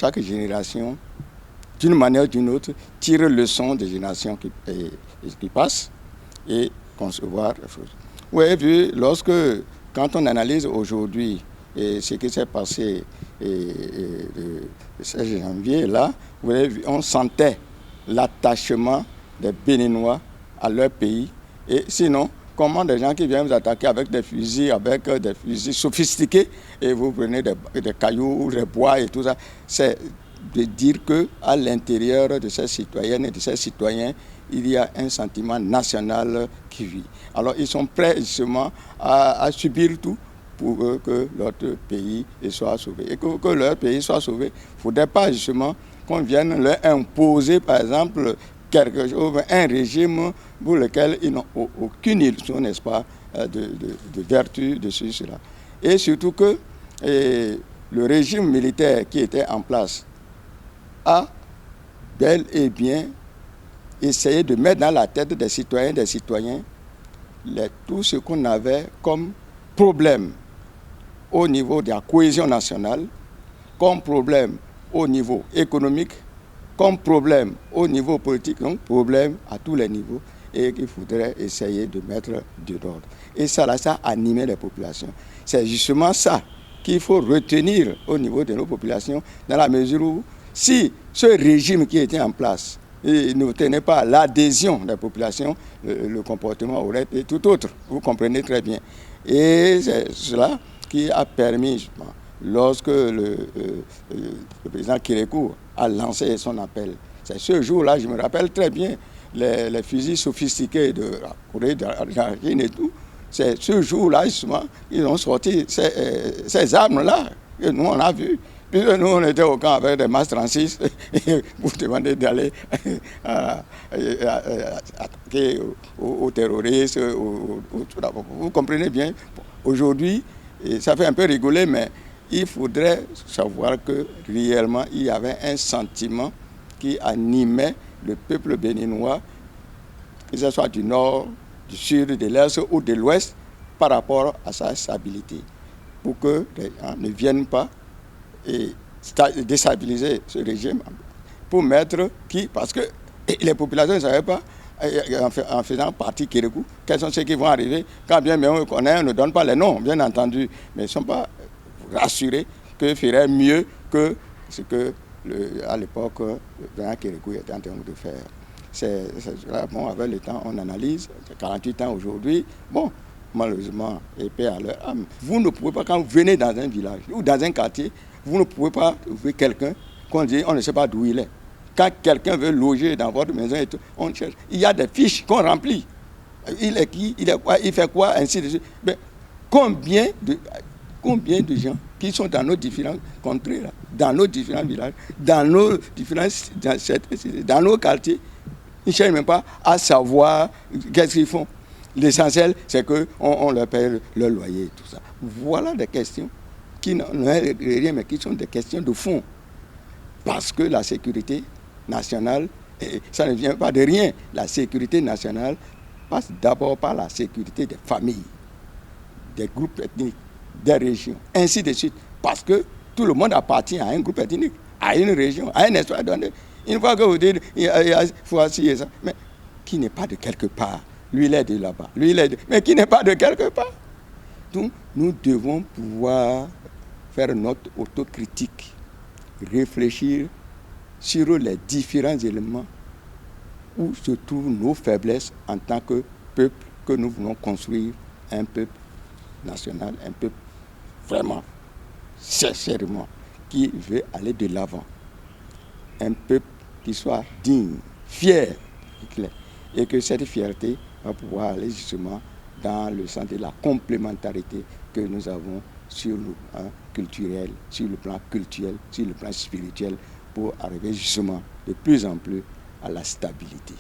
Chaque génération, d'une manière ou d'une autre, tire leçon des générations qui passent et concevoir les choses. Vous avez vu, quand on analyse aujourd'hui ce qui s'est passé le 16 janvier, là, vous avez vu, on sentait l'attachement des Béninois à leur pays. Et sinon, comment des gens qui viennent vous attaquer avec des fusils sophistiqués, et vous prenez des cailloux, des bois et tout ça, c'est de dire qu'à l'intérieur de ces citoyennes et de ces citoyens, il y a un sentiment national qui vit. Alors ils sont prêts justement à subir tout pour que notre pays soit sauvé. Et que leur pays soit sauvé, il ne faudrait pas justement qu'on vienne leur imposer, par exemple, quelque chose, un régime pour lequel ils n'ont aucune illusion, n'est-ce pas, de vertu de cela. Et surtout que le régime militaire qui était en place a bel et bien essayé de mettre dans la tête des citoyens, tout ce qu'on avait comme problème au niveau de la cohésion nationale, comme problème au niveau économique, comme problème au niveau politique, donc problème à tous les niveaux, et qu'il faudrait essayer de mettre de l'ordre. Et ça a animé les populations. C'est justement ça qu'il faut retenir au niveau de nos populations, dans la mesure où, si ce régime qui était en place ne tenait pas l'adhésion des populations, le comportement aurait été tout autre. Vous comprenez très bien. Et c'est cela qui a permis, justement, lorsque le président Kérékou a lancé son appel. C'est ce jour-là, je me rappelle très bien, les fusils sophistiqués de la Corée d'Argentine et tout. C'est ce jour-là, justement, ils ont sorti ces armes-là que nous, on a vues. Puisque nous, on était au camp avec des MAS 36 pour demander d'aller attaquer aux terroristes. Vous comprenez bien. Aujourd'hui, ça fait un peu rigoler, mais il faudrait savoir que réellement, il y avait un sentiment qui animait le peuple béninois, que ce soit du nord, du sud, de l'est ou de l'ouest, par rapport à sa stabilité, pour que les gens ne viennent pas et déstabiliser ce régime, pour mettre parce que les populations ne savaient pas, en faisant partie Kérékou, quels sont ceux qui vont arriver, quand bien même on connaît, on ne donne pas les noms, bien entendu, mais ils ne sont pas rassurés qu'ils feraient mieux que ce que, à l'époque, le président Kérékou était en train de faire. Bon, avec le temps, on analyse, 48 ans aujourd'hui, bon, malheureusement, épée à leur âme. Vous ne pouvez pas, quand vous venez dans un village ou dans un quartier, vous ne pouvez pas trouver quelqu'un qu'on dit, on ne sait pas d'où il est. Quand quelqu'un veut loger dans votre maison, et tout, on cherche. Il y a des fiches qu'on remplit. Il est qui, il est quoi, il fait quoi, ainsi de suite. Mais combien de gens qui sont dans nos différentes contrées, là, dans nos différents villages, dans nos quartiers, ils ne cherchent même pas à savoir qu'est-ce qu'ils font. L'essentiel, c'est qu'on leur paye leur loyer et tout ça. Voilà des questions qui n'ont rien, mais qui sont des questions de fond. Parce que la sécurité nationale, ça ne vient pas de rien. La sécurité nationale passe d'abord par la sécurité des familles, des groupes ethniques, des régions, ainsi de suite. Parce que tout le monde appartient à un groupe ethnique, à une région, à un espace donné. Une fois que vous dites, il faut assurer ça, mais qui n'est pas de quelque part. Lui, il est de là-bas. Lui, il est mais qui n'est pas de quelque part. Donc, nous devons pouvoir faire notre autocritique, réfléchir sur les différents éléments où se trouvent nos faiblesses en tant que peuple que nous voulons construire, un peuple national, un peuple vraiment, sincèrement, qui veut aller de l'avant. Un peuple qui soit digne, fier, et que cette fierté va pouvoir aller justement dans le sens de la complémentarité que nous avons sur le plan culturel, sur le plan spirituel, pour arriver justement de plus en plus à la stabilité.